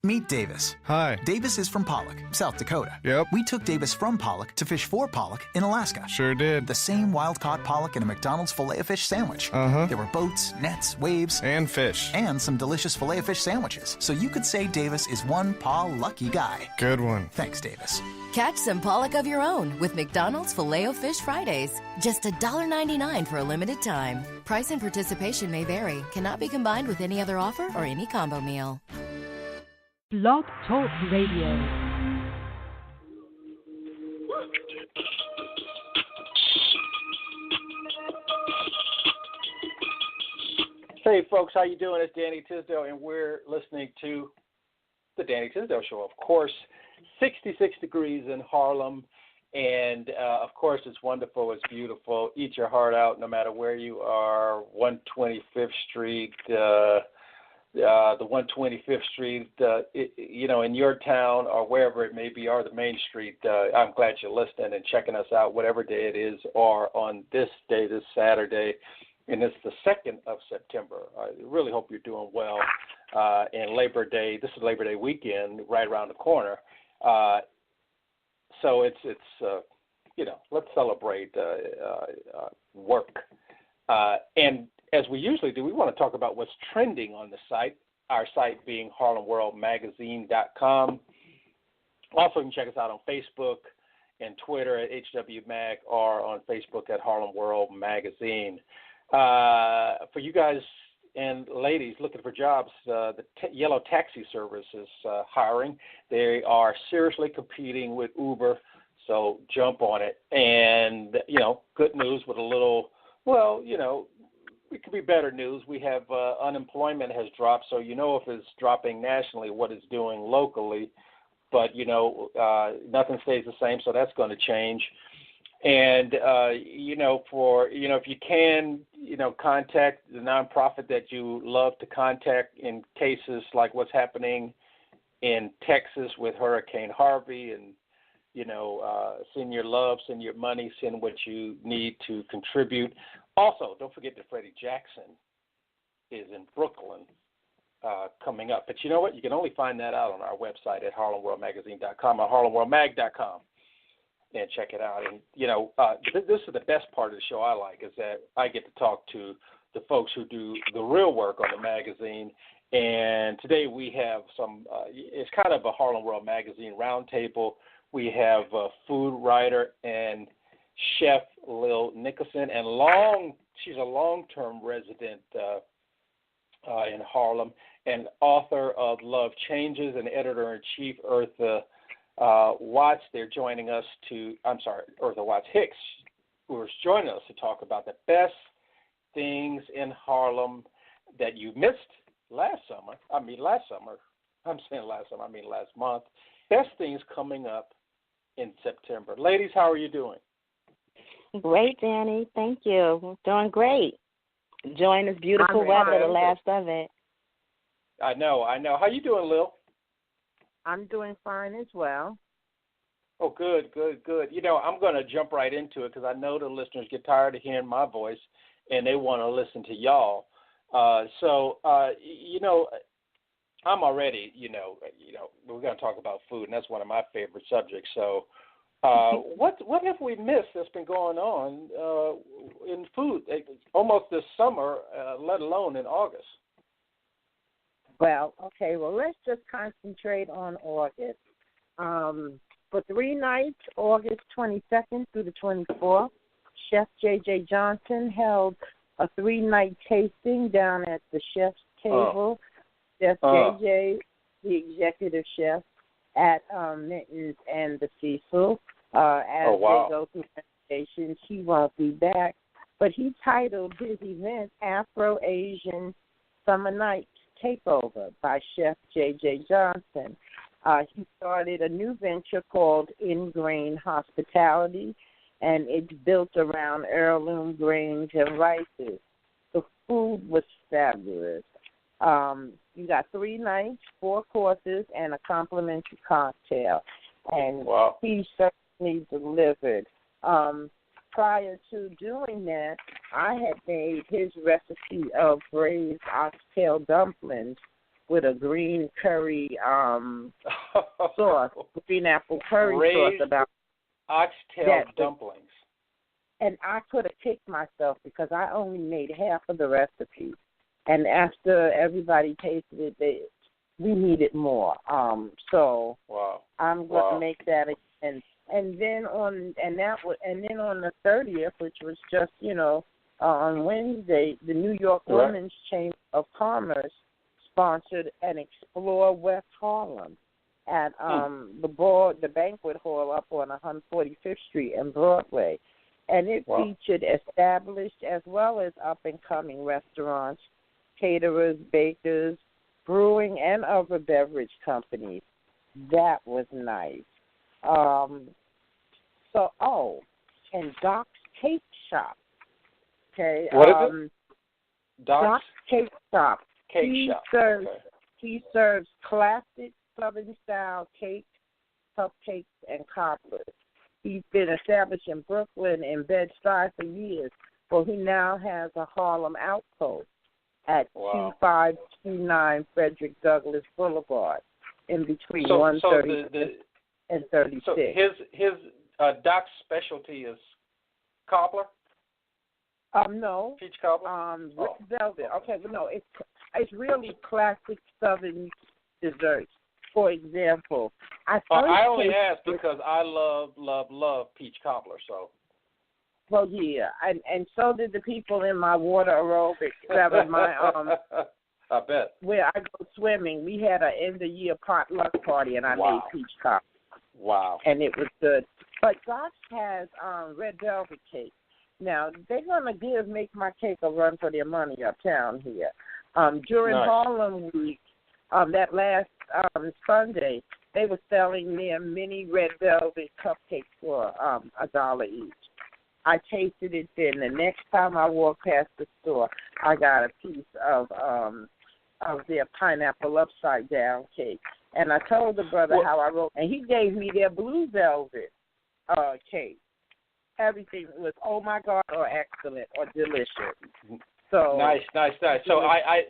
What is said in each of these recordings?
Meet Davis. Hi. Davis is from Pollock, South Dakota. Yep. We took Davis from Pollock to fish for pollock in Alaska. Sure did. The same wild-caught pollock in a McDonald's Filet-O-Fish sandwich. Uh-huh. There were boats, nets, waves. And fish. And some delicious Filet-O-Fish sandwiches. So you could say Davis is one lucky guy. Good one. Thanks, Davis. Catch some pollock of your own with McDonald's Filet-O-Fish Fridays. Just $1.99 for a limited time. Price and participation may vary. Cannot be combined with any other offer or any combo meal. Blog Talk Radio. Hey, folks, how you doing? It's Danny Tisdale, and we're listening to the Danny Tisdale Show. Of course, 66 degrees in Harlem, and, of course, it's wonderful. It's beautiful. Eat your heart out no matter where you are, 125th Street, the 125th Street, in your town or wherever it may be, or the main street. I'm glad you're listening and checking us out, whatever day it is, or on this day, this Saturday, and it's the 2nd of September. I really hope you're doing well. And Labor Day, this is Labor Day weekend, right around the corner. So it's let's celebrate work. And as we usually do, we want to talk about what's trending on the site, our site being HarlemWorldMagazine.com. Also, you can check us out on Facebook and Twitter at HWMag or on Facebook at Harlem World Magazine. For you guys and ladies looking for jobs, the Yellow Taxi Service is hiring. They are seriously competing with Uber, so jump on it. And, good news with a little, it could be better news. We have unemployment has dropped, so if it's dropping nationally, what it's doing locally. But, nothing stays the same, so that's going to change. And, if you can, contact the nonprofit that you love to contact in cases like what's happening in Texas with Hurricane Harvey and, send your love, send your money, send what you need to contribute. Also, don't forget that Freddie Jackson is in Brooklyn coming up. But you know what? You can only find that out on our website at HarlemWorldMagazine.com or HarlemWorldMag.com and check it out. And, this is the best part of the show I like is that I get to talk to the folks who do the real work on the magazine. And today we have it's kind of a Harlem World Magazine roundtable. We have a food writer and chef Lil Nickelson, and she's a long-term resident in Harlem, and author of Love Changes, and editor-in-chief Eartha Watts. They're joining us Eartha Watts-Hicks, who is joining us to talk about the best things in Harlem that you missed last month. Best things coming up in September. Ladies, how are you doing? Great, Danny. Thank you. Doing great. Enjoying this beautiful weather, the last of it. I know. How you doing, Lil? I'm doing fine as well. Oh, good. I'm going to jump right into it because I know the listeners get tired of hearing my voice and they want to listen to y'all. I'm already, we're going to talk about food, and that's one of my favorite subjects. So what have we missed that's been going on in food almost this summer, let alone in August? Well, let's just concentrate on August. For 3 nights, August 22nd through the 24th, Chef J.J. Johnson held a 3-night tasting down at the chef's table. Chef J.J., the executive chef at Mittens and the Cecil. As they go through presentations, he won't be back. But he titled his event Afro-Asian Summer Nights Takeover by Chef J.J. Johnson. He started a new venture called Ingrain Hospitality, and it's built around heirloom grains and rices. The food was fabulous. You got 3 nights, 4 courses, and a complimentary cocktail. And he certainly delivered. Prior to doing that, I had made his recipe of braised oxtail dumplings with a green curry sauce, green apple curry sauce about oxtail dumplings. And I could have kicked myself because I only made half of the recipe. And after everybody tasted it, we needed more. So I'm going to make that again. And then on the 30th, which was just on Wednesday, the New York Women's Chamber of Commerce sponsored an Explore West Harlem at the banquet hall up on 145th Street and Broadway. And it featured established as well as up-and-coming restaurants, caterers, bakers, brewing, and other beverage companies. That was nice. And Doc's Cake Shop. Okay. What is it? Doc's Cake Shop. Cake Shop. He serves classic Southern-style cakes, cupcakes, and cobblers. He's been established in Brooklyn and Bed-Stuy for years, but he now has a Harlem outpost at 2529 Frederick Douglass Boulevard, in between 130 and 36. So his Doc's specialty is cobbler? No. Peach cobbler? Velvet. Okay, but no, it's really classic Southern desserts. For example, I only ask because I love peach cobbler. So. Well, yeah, and so did the people in my water aerobics. That was my I bet. Where I go swimming, we had an end of year potluck party, and I made peach cobbler. Wow. And it was good. But Doc's has red velvet cake. Now they're gonna make my cake a run for their money uptown here. During Harlem Week, that last Sunday, they were selling their mini red velvet cupcakes for $1 each. I tasted it then. The next time I walked past the store, I got a piece of their pineapple upside down cake. And I told the brother how I wrote, and he gave me their blue velvet cake. Everything was, oh my God, or excellent, or delicious. So nice. So I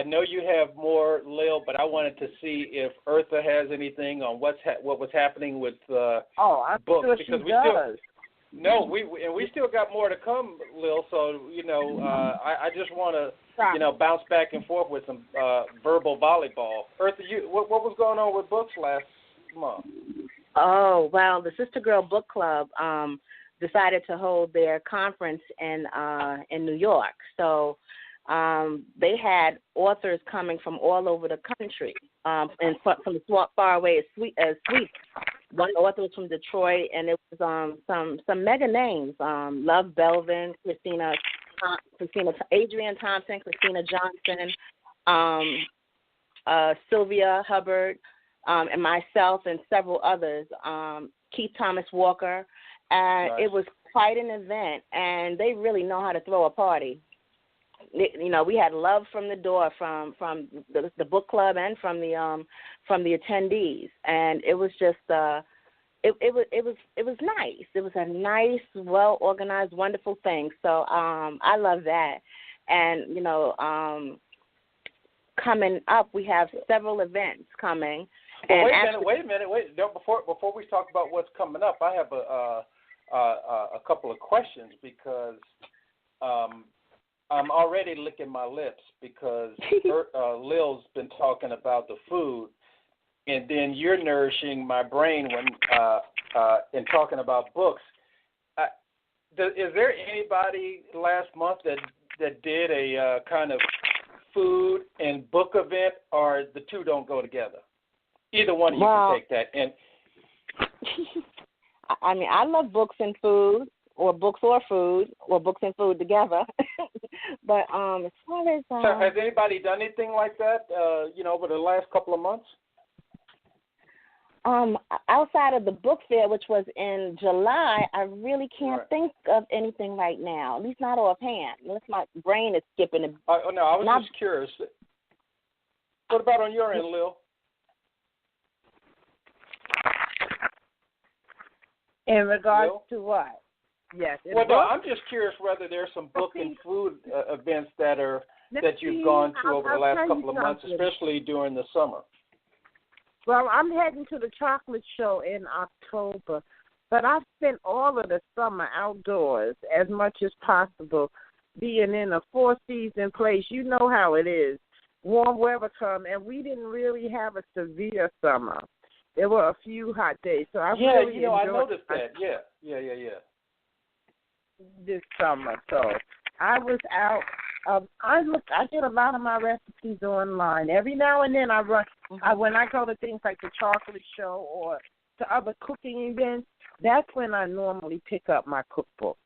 know you have more, Lil, but I wanted to see if Eartha has anything on what was happening with I'm books, sure because she does. we still got more to come, Lil. So I just want to bounce back and forth with some verbal volleyball. Eartha, what was going on with books last month? Oh, well, the Sister Girl Book Club decided to hold their conference in New York. So they had authors coming from all over the country, and from as far away as Sweet. One author was from Detroit, and it was some mega names: Love Belvin, Adrienne Thompson, Christina Johnson, Sylvia Hubbard, and myself, and several others. Keith Thomas Walker, and It was quite an event, and they really know how to throw a party. We had love from the door, from the book club and from the attendees, and it was just it was nice. It was a nice, well organized, wonderful thing. So I love that, and coming up, we have several events coming. Well, wait a minute. Before we talk about what's coming up, I have a couple of questions, because I'm already licking my lips, because Lil's been talking about the food, and then you're nourishing my brain when in talking about books. Is there anybody last month that did a kind of food and book event, or the two don't go together? Either one of you can take that. And I mean, I love books and food, or books or food, or books and food together. But as far as so has anybody done anything like that? Over the last couple of months? Outside of the book fair, which was in July, I really can't think of anything right now. At least not offhand. Unless my brain is skipping. I was just curious. What about on your end, Lil? In regards to what? Yes. Well, no, I'm just curious whether there's some book and food events that are, that you've gone to over the last couple of months, especially during the summer? Well, I'm heading to the chocolate show in October, but I've spent all of the summer outdoors as much as possible, being in a four-season place. You know how it is. Warm weather come, and we didn't really have a severe summer. There were a few hot days, so I really enjoyed I noticed that. Yeah. This summer, so I was out. I did a lot of my recipes online. Every now and then I run. When I go to things like the chocolate show or to other cooking events, that's when I normally pick up my cookbook.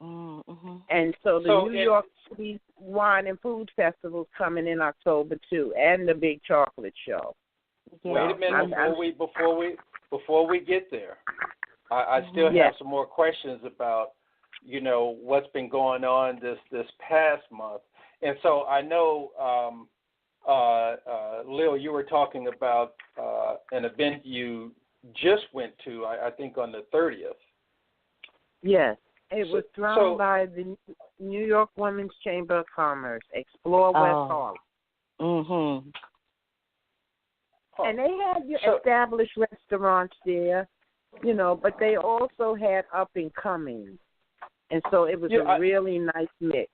And so the New York City Wine and Food Festival is coming in October too, and the big chocolate show. Wait a minute before we get there. I still have some more questions about, what's been going on this past month. And so I know, Lil, you were talking about an event you just went to, I think on the 30th. Yes, it was thrown by the New York Women's Chamber of Commerce, Explore West Harlem. And they had established restaurants there, but they also had up and coming. And so it was a really nice mix.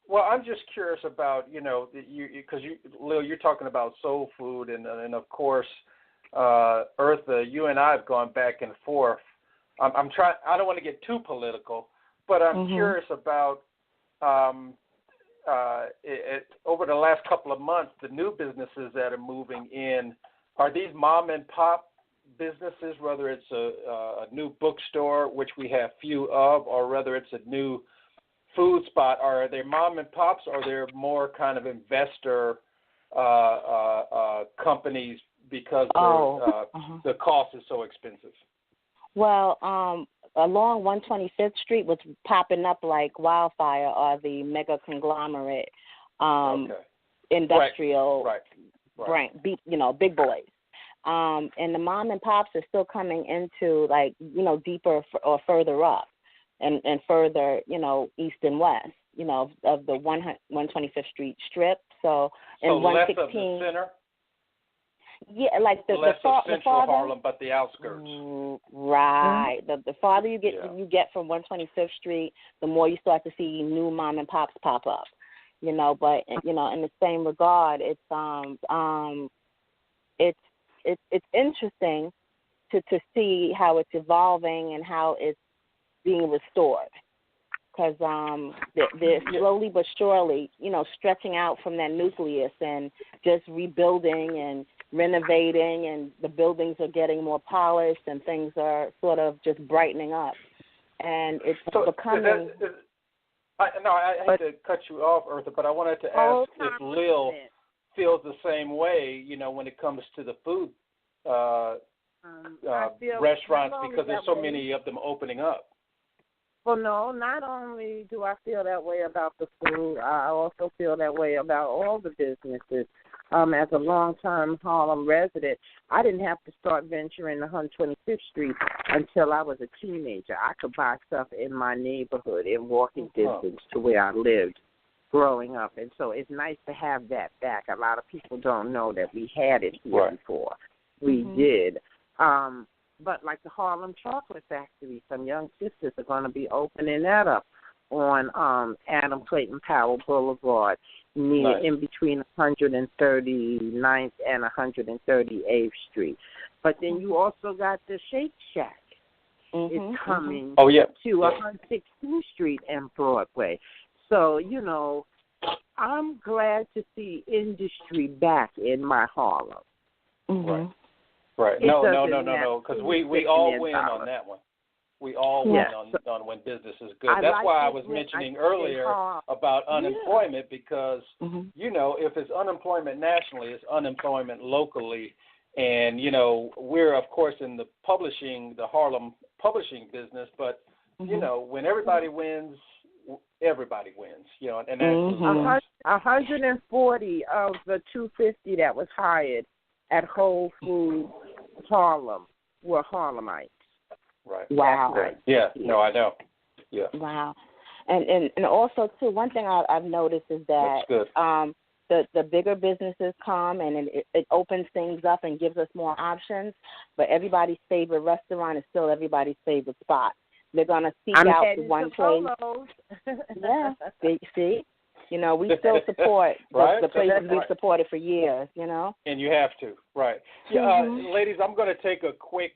Well, I'm just curious about, because Lil, you're talking about soul food, and of course, Eartha, you and I have gone back and forth. I'm trying. I don't want to get too political, but I'm curious about over the last couple of months, the new businesses that are moving in. Are these mom and pop businesses, whether it's a new bookstore, which we have few of, or whether it's a new food spot? Are they mom and pops, or are there more kind of investor companies because the cost is so expensive? Well, along 125th Street, what's popping up like wildfire are the mega conglomerate industrial brand, big boys. And the mom and pops are still coming into deeper or further up and further, east and west, of the 125th Street strip. So in 116. Less of the center? Yeah, like the Central farther, Harlem, but the outskirts. Right. The farther you get from 125th Street, the more you start to see new mom and pops pop up. But in the same regard, it's interesting to see how it's evolving and how it's being restored. Because they're slowly but surely, stretching out from that nucleus and just rebuilding and renovating, and the buildings are getting more polished and things are sort of just brightening up. And it's becoming... I hate to cut you off, Eartha, but I wanted to ask if Lil feels the same way, when it comes to the food restaurants, because there's so many of them opening up. Well, no, not only do I feel that way about the food, I also feel that way about all the businesses. As a long-time Harlem resident, I didn't have to start venturing 125th Street until I was a teenager. I could buy stuff in my neighborhood in walking distance to where I lived growing up. And so it's nice to have that back. A lot of people don't know that we had it here before. We did. But like the Harlem Chocolate Factory, some young sisters are going to be opening that up on Adam Clayton Powell Boulevard, in between 139th and 138th Street. But then you also got the Shake Shack. It's coming to 116th Street and Broadway. So, I'm glad to see industry back in my Harlem. Right. No, because we all win on that one. We all win on when business is good. That's why I was mentioning earlier about unemployment, because, if it's unemployment nationally, it's unemployment locally. And, we're, of course, in the Harlem publishing business, but, when everybody wins, everybody wins. And that's 140 of the 250 that was hired at Whole Foods Harlem were Harlemites. Right. Wow. Yeah. No, I know. Yeah. Wow. And also too, one thing I've noticed is that the bigger businesses come and it opens things up and gives us more options, but everybody's favorite restaurant is still everybody's favorite spot. They're gonna seek out one place. Yeah, see. You know, we still support the places we've supported for years, you know. And you have to, right. Yeah, ladies, I'm going to take a quick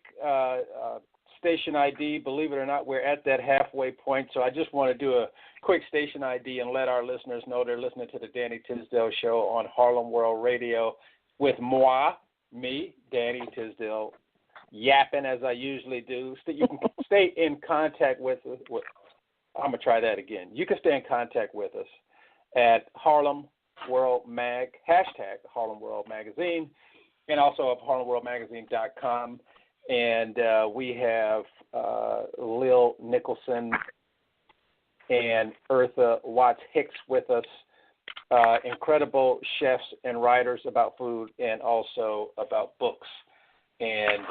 station ID. Believe it or not, we're at that halfway point, so I just want to do a quick station ID and let our listeners know they're listening to the Danny Tisdale Show on Harlem World Radio with me, Danny Tisdale, yapping as I usually do. So you can stay in contact with us. I'm going to try that again. You can stay in contact with us at Harlem World Mag, hashtag Harlem World Magazine, and also at harlemworldmagazine.com. And we have Lil Nickelson and Eartha Watts-Hicks with us, incredible chefs and writers about food and also about books, and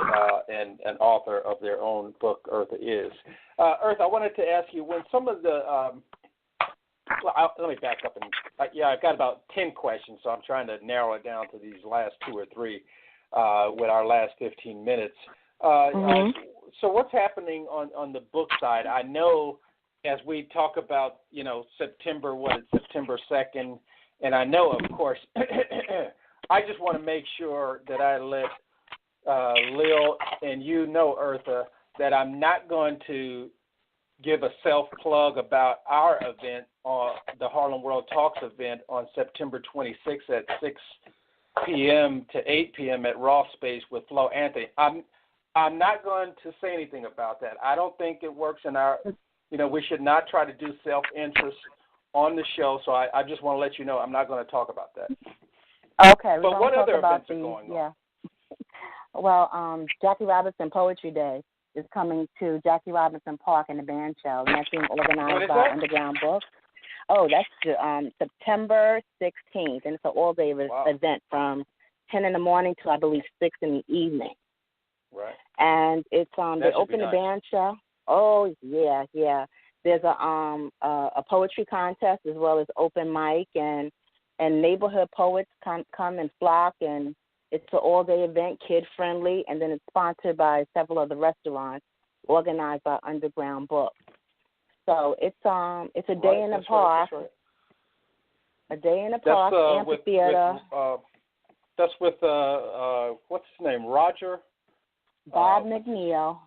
an author of their own book, Eartha is. Eartha, I wanted to ask you, when some of the let me back up. I've got about 10 questions, so I'm trying to narrow it down to these last 2 or 3 with our last 15 minutes. So what's happening on the book side? I know as we talk about, September 2nd, and I know, of course, I just want to make sure that I let Lil and Eartha, that I'm not going to give a self-plug about our event, the Harlem World Talks event on September 26th at 6 p.m. to 8 p.m. at Raw Space with Flo Anthony. I'm not going to say anything about that. I don't think it works in our, we should not try to do self-interest on the show, so I just want to let you know I'm not going to talk about that. Okay. But what other events are going on? Well, Jackie Robinson Poetry Day is coming to Jackie Robinson Park in the band shell, and that's being organized by Underground Books. Oh, that's September 16th, and it's an all-day event from 10 in the morning to, I believe, 6 in the evening. Right. And it's they open the band shell. Oh, yeah. There's a poetry contest as well as open mic, and neighborhood poets come and flock, and it's an all-day event, kid-friendly, and then it's sponsored by several other restaurants, organized by Underground Books. So it's a day in the park. Right. A day in the park, amphitheater. That's with what's his name, Roger? Bob McNeil.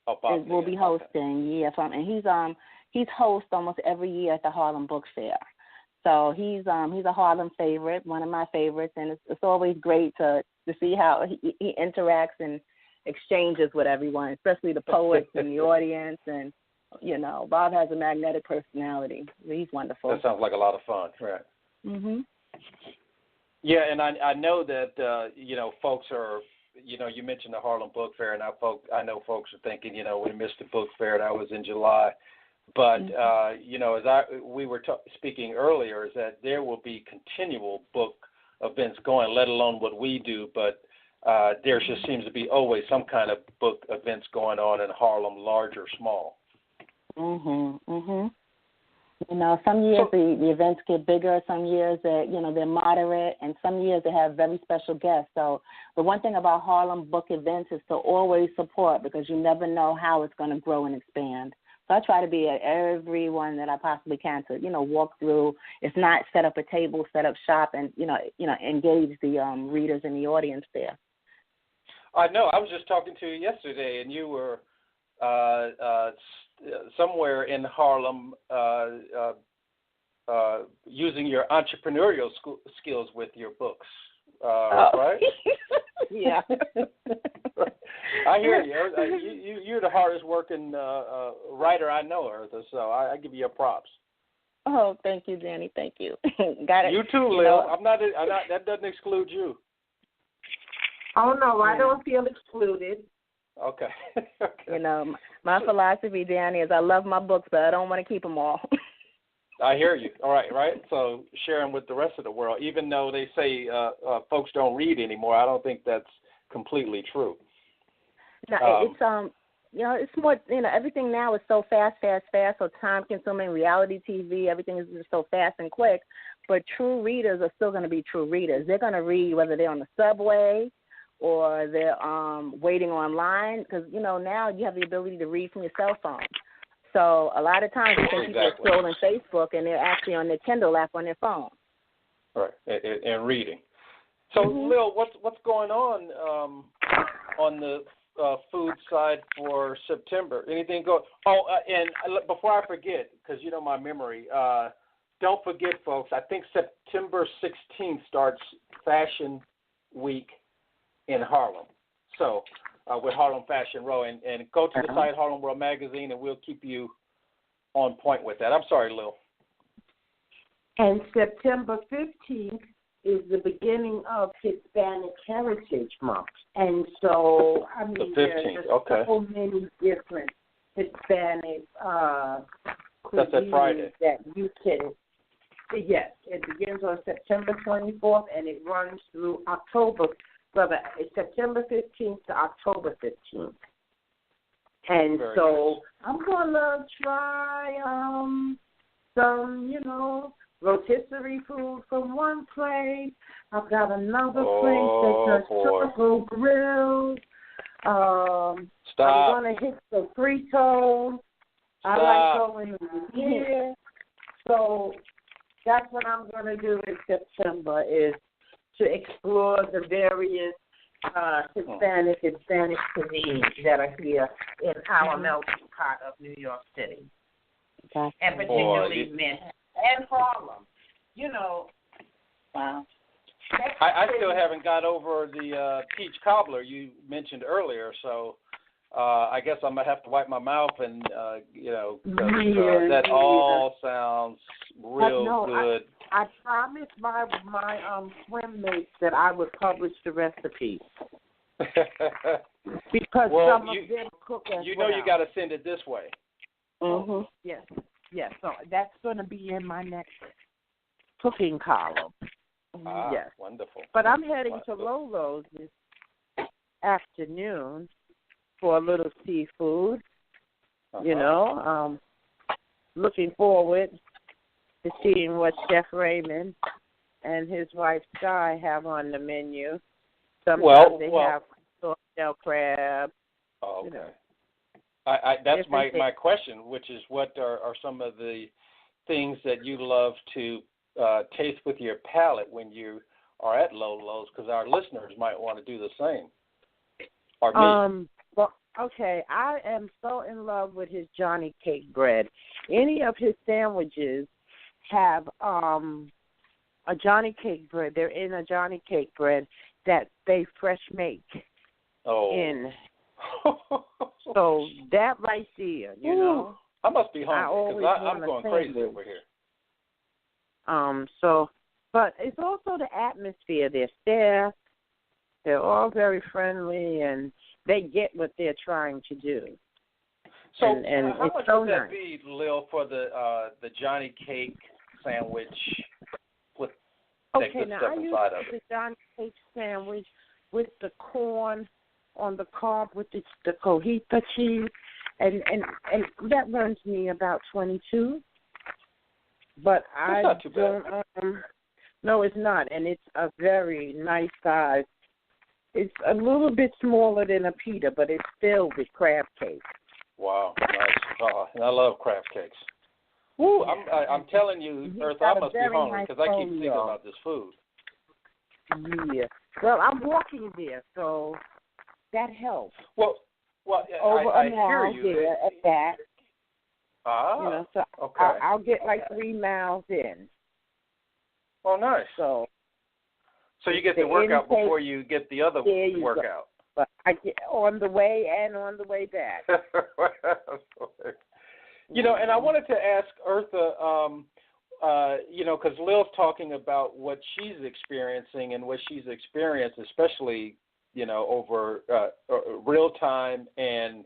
Oh, Bob will be hosting. And he's host almost every year at the Harlem Book Fair. So he's a Harlem favorite, one of my favorites, and it's always great to see how he interacts and exchanges with everyone, especially the poets in the audience. And Bob has a magnetic personality. He's wonderful. That sounds like a lot of fun, right? Mhm. Yeah, and I know that folks are. You mentioned the Harlem Book Fair, and I know folks are thinking, we missed the book fair. That was in July. But, as we were speaking earlier, is that there will be continual book events going, let alone what we do. But there just seems to be always some kind of book events going on in Harlem, large or small. Some years the events get bigger, some years they're moderate, and some years they have very special guests. So the one thing about Harlem book events is to always support, because you never know how it's going to grow and expand. So I try to be at every one that I possibly can to, walk through. If not, set up a table, set up shop, and, engage the readers in the audience there. I know. I was just talking to you yesterday, and you were somewhere in Harlem using your entrepreneurial skills with your books, right? Yeah. I hear you. You're the hardest working writer I know, Eartha, so I give you your props. Oh, thank you, Danny. Thank you. Got it. You too, Lil. I'm not. That doesn't exclude you. Oh no, I don't feel excluded. Okay. My philosophy, Danny, is I love my books, but I don't want to keep them all. I hear you. All right. So share them with the rest of the world, even though they say folks don't read anymore. I don't think that's completely true. No, it's more, everything now is so fast, so time-consuming, reality TV, everything is just so fast and quick. But true readers are still going to be true readers. They're going to read whether they're on the subway or they're waiting online, because, now you have the ability to read from your cell phone. So a lot of times I think people are scrolling Facebook and they're actually on their Kindle app on their phone. Right, and reading. So, Lil, what's going on the food side for September? Anything go? Oh, and before I forget, because my memory, don't forget, folks, I think September 16th starts Fashion Week in Harlem. So, with Harlem Fashion Row, and go to the site Harlem World Magazine, and we'll keep you on point with that. I'm sorry, Lil. And September 15th is the beginning of Hispanic Heritage Month. And so, there's so many different Hispanic That's that Friday. That you can, yes, it begins on September 24th and it runs through October. It's September 15th to October 15th. And very so nice. I'm going to try some, rotisserie food from one place. I've got another place that does charcoal grills. Stop. I'm going to hit the fritos. I like going here. So that's what I'm going to do in September, is to explore the various Hispanic cuisines that are here in our melting pot of New York City. Okay. And particularly Manhattan and Harlem. Wow. I still haven't got over the peach cobbler you mentioned earlier, so I guess I'm going to have to wipe my mouth and, that all sounds real good. I promised my swim mates that I would publish the recipe. Because some of them cook as you got to send it this way. Mm-hmm. Yes. So that's going to be in my next cooking column. Yes. Wonderful. But I'm heading to Lolo's this afternoon for a little seafood. Looking forward to seeing what Chef Raymond and his wife Sky have on the menu. Sometimes they have swordtail crab. Oh, okay. That's my question, which is what are some of the things that you love to taste with your palate when you are at Lolo's, because our listeners might want to do the same. Or me. Well, okay, I am so in love with his Johnny Cake bread. Any of his sandwiches have a Johnny Cake bread. They're in a Johnny Cake bread that they fresh make in. So that right there, I must be hungry because I'm going crazy over here. But it's also the atmosphere. Their staff, they're all very friendly, and they get what they're trying to do. So, and how it's much so would that nice. be, Lil, for the Johnny Cake sandwich with now stuff I use inside of the it? Johnny Cake sandwich with the corn on the cob with the cojita cheese, and that runs me about $22. But That's not too bad. No, it's not, and it's a very nice size. It's a little bit smaller than a pita, but it's filled with crab cake. Wow, nice. And I love crab cakes. Woo, I'm telling you, Eartha, I must be hungry because I keep thinking about this food. Yeah. Well, I'm walking there, so that helps. Well, over I a mile hear you. there at that. So okay. I'll get like 3 miles in. Oh, nice. So you get the workout before you get the other workout. But I get on the way and on the way back. And I wanted to ask Eartha, because Lil's talking about what she's experiencing and what she's experienced, especially, over real time and,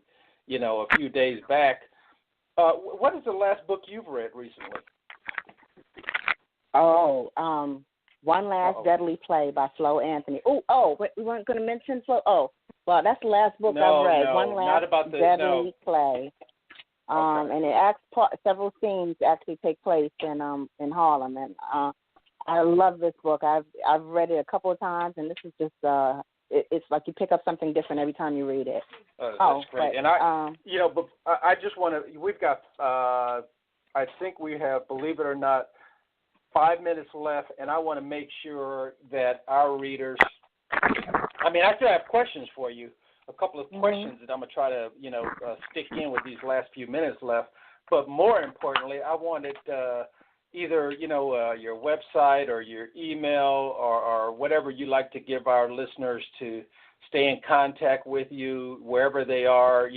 a few days back. What is the last book you've read recently? One Last Deadly Play by Flo Anthony. We weren't going to mention Flo. Well, that's the last book I've read. No, One last, not about the Debbie Clay. Okay. And several scenes actually take place in Harlem, and I love this book. I've read it a couple of times, and this is just it's like you pick up something different every time you read it. That's great. But, and but I just want to. We've got. I think we have, believe it or not, 5 minutes left, and I want to make sure that our readers. I mean, I still have questions for you. A couple of questions that I'm going to try to, stick in with these last few minutes left. But more importantly, I wanted either, your website or your email or whatever you like to give our listeners to stay in contact with you wherever they are.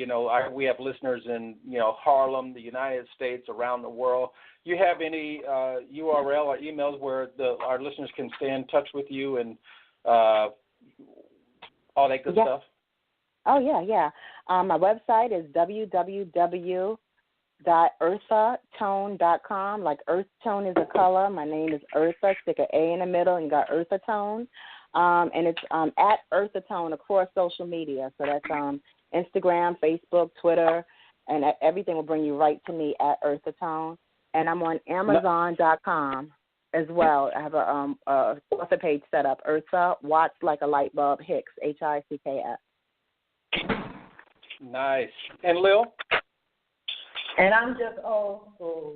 We have listeners in, Harlem, the United States, around the world. You have any URL or emails where our listeners can stay in touch with you and all that good stuff? Oh, yeah. My website is www.earthatone.com. Like earth tone is a color. My name is Eartha. Stick an A in the middle, and you got Eartha Tone. And it's at Eartha Tone across social media. So that's Instagram, Facebook, Twitter, and everything will bring you right to me at Eartha Tone. And I'm on Amazon.com as well. I have a author page set up, Eartha Watts-Hicks, Hicks. Nice. And Lil? And I'm just old school.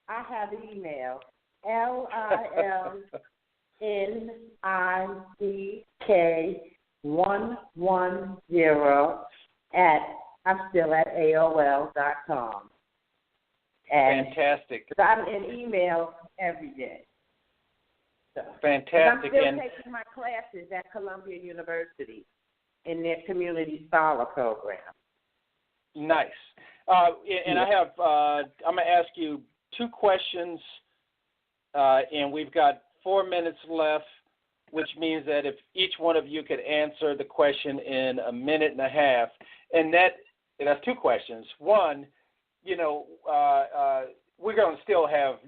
I have email, LILNICK110 I'm still at AOL.com. Fantastic. I'm in email every day. So, fantastic. I'm still taking my classes at Columbia University in their community scholar program. Nice. And I have, I'm going to ask you 2 questions, and we've got 4 minutes left, which means that if each one of you could answer the question in a minute and a half, and that's 2 questions. One, we're going to still have,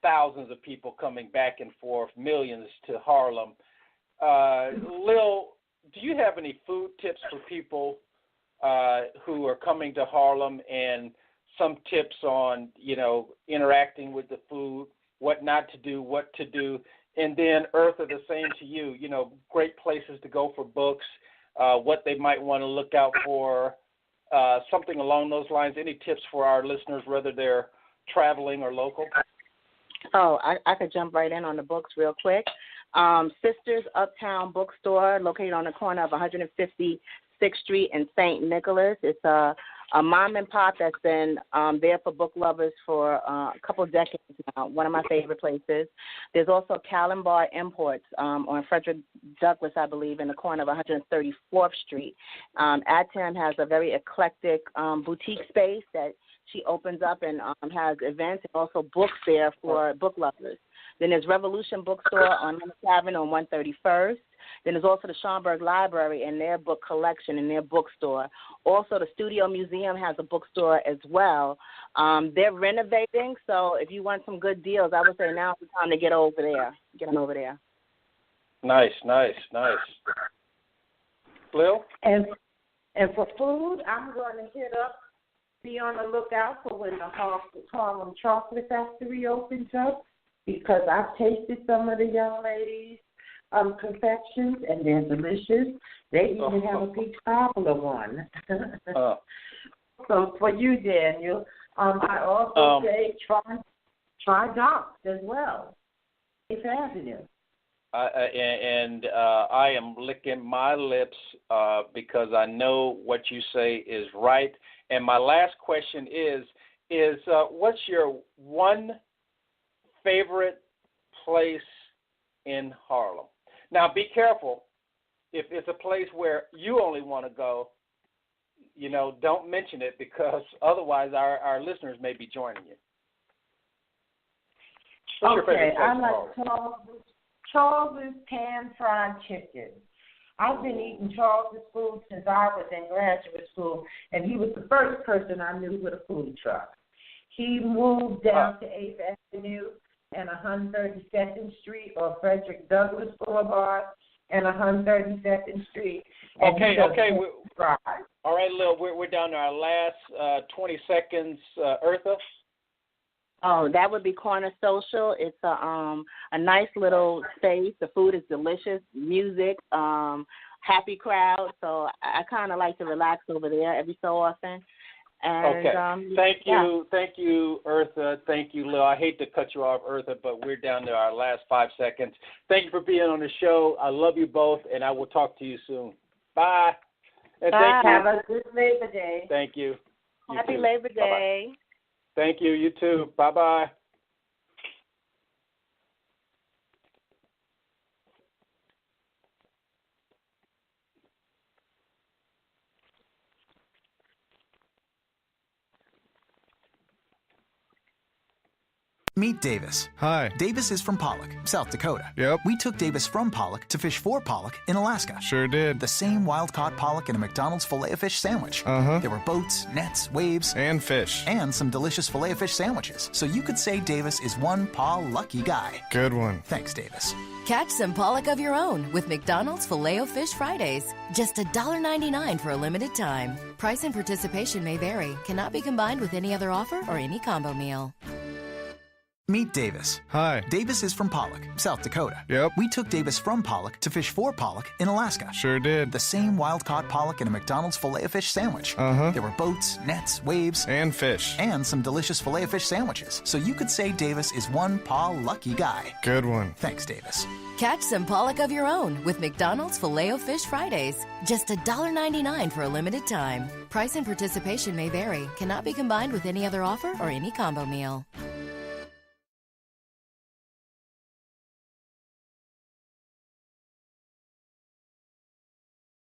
thousands of people coming back and forth, millions to Harlem. Lil, do you have any food tips for people who are coming to Harlem, and some tips on, interacting with the food, what not to do, what to do? And then, Eartha, the same to you, great places to go for books, what they might want to look out for, something along those lines. Any tips for our listeners, whether they're traveling or local? Oh, I could jump right in on the books real quick. Sisters Uptown Bookstore, located on the corner of 156th Street and St. Nicholas. It's a mom and pop that's been there for book lovers for a couple of decades now, one of my favorite places. There's also Calambar Imports on Frederick Douglass, I believe, in the corner of 134th Street. Atem has a very eclectic boutique space that she opens up and has events and also books there for book lovers. Then there's Revolution Bookstore on 9th Avenue on 131st. Then there's also the Schomburg Library and their book collection and their bookstore. Also, the Studio Museum has a bookstore as well. They're renovating, so if you want some good deals, I would say now's the time to get over there. Get them over there. Nice. Lil? And for food, I'm going to be on the lookout for when the Harlem Chocolate Factory opens up, because I've tasted some of the young ladies' confections, and they're delicious. They even have a peach cobbler one. So for you, Daniel, I also say try Doc's as well. Fifth Avenue. I am licking my lips because I know what you say is right. And my last question is what's your one favorite place in Harlem? Now, be careful. If it's a place where you only want to go, don't mention it, because otherwise our listeners may be joining you. What's your favorite place I in like Charles's pan-fried chicken. I've been eating Charles's food since I was in graduate school, and he was the first person I knew with a food truck. He moved down to 8th Avenue and 132nd Street or Frederick Douglass Boulevard, and 132nd Street. Okay. All right, Lil, we're down to our last 20 seconds. Eartha? Oh, that would be Corner Social. It's a nice little space. The food is delicious, music, happy crowd. So I kind of like to relax over there every so often. And, okay. Thank you, Eartha. Thank you, Lil. I hate to cut you off, Eartha, but we're down to our last 5 seconds. Thank you for being on the show. I love you both, and I will talk to you soon. Bye. And bye. Have a good Labor Day. Thank you. Happy Labor Day. Bye-bye. Thank you. You too. Bye-bye. Meet Davis. Hi. Davis is from Pollock, South Dakota. Yep. We took Davis from Pollock to fish for Pollock in Alaska. Sure did. The same wild-caught pollock in a McDonald's Filet-O-Fish sandwich. Uh-huh. There were boats, nets, waves. And fish. And some delicious Filet-O-Fish sandwiches. So you could say Davis is one lucky guy. Good one. Thanks, Davis. Catch some pollock of your own with McDonald's Filet-O-Fish Fridays. Just $1.99 for a limited time. Price and participation may vary. Cannot be combined with any other offer or any combo meal. Meet Davis. Hi. Davis is from Pollock, South Dakota. Yep. We took Davis from Pollock to fish for Pollock in Alaska. Sure did. The same wild-caught pollock in a McDonald's Filet-O-Fish sandwich. Uh-huh. There were boats, nets, waves. And fish. And some delicious Filet-O-Fish sandwiches. So you could say Davis is one lucky guy. Good one. Thanks, Davis. Catch some pollock of your own with McDonald's Filet-O-Fish Fridays. Just $1.99 for a limited time. Price and participation may vary. Cannot be combined with any other offer or any combo meal.